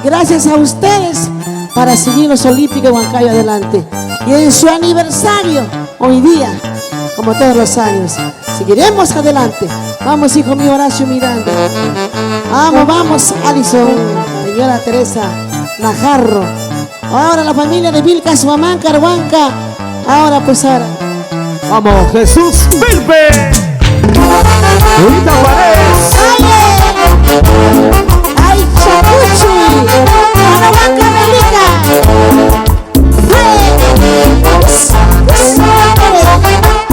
gracias a ustedes para seguir los Olímpicos de Huancayo adelante. Y en su aniversario, hoy día, como todos los años, seguiremos adelante. Vamos, hijo mío Horacio Miranda. Vamos, vamos, Alison, señora Teresa Najarro. Ahora la familia de Vilcas, Huamán, Carhuanca. Ahora pues ahora. Vamos, Jesús Pilpe. Ahorita Juárez. ¡Ay, Chacuchi! ¡Carhuanca, Belica!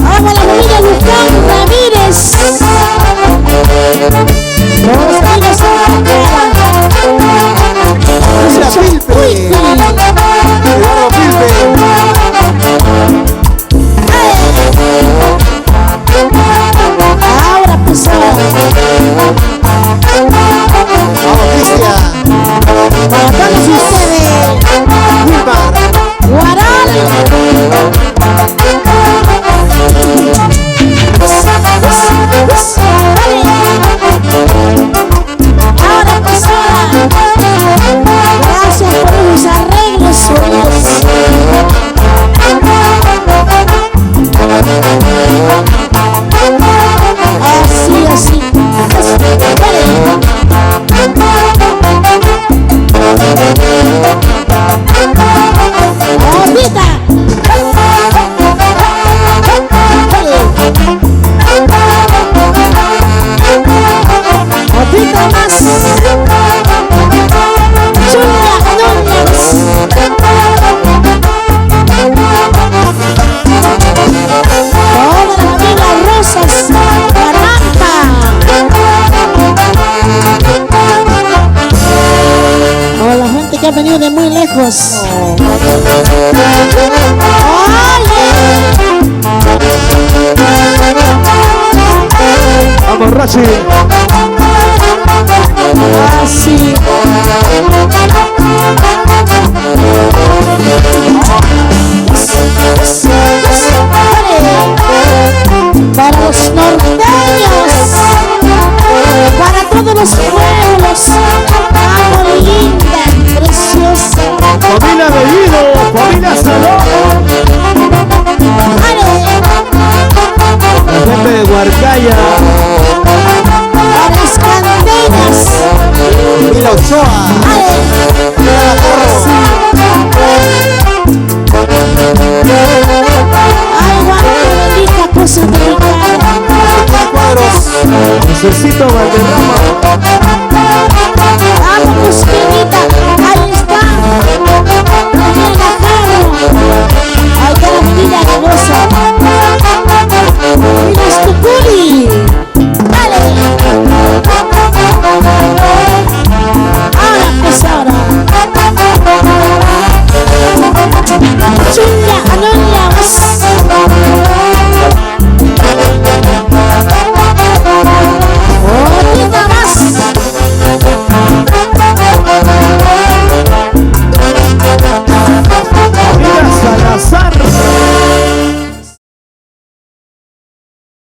Vamos a la familia Lucán Ramírez. Los amigos son Pilpe. Eduardo Pilpe. ahora pues Vamos, Cristian. para todos ustedes, Wilmar. Guaral. Ahora pues gracias por los arreglos sonidos. Así, así. ¡Ondita! ¡Ondita más! ¡Chula Núñez! Toda la familia Rosas Carranca. Toda la gente que ha venido de muy lejos. Vamos, Rachi. Así. Para los norteños, para todos los pueblos, amor linda, preciosa. Familia Bellido, familia Salón. La gente de Huarcaya. Para las canteras. Mira Ochoa. Ay, guarda, cosa delicada. Cuadros. Necesito Valderrama.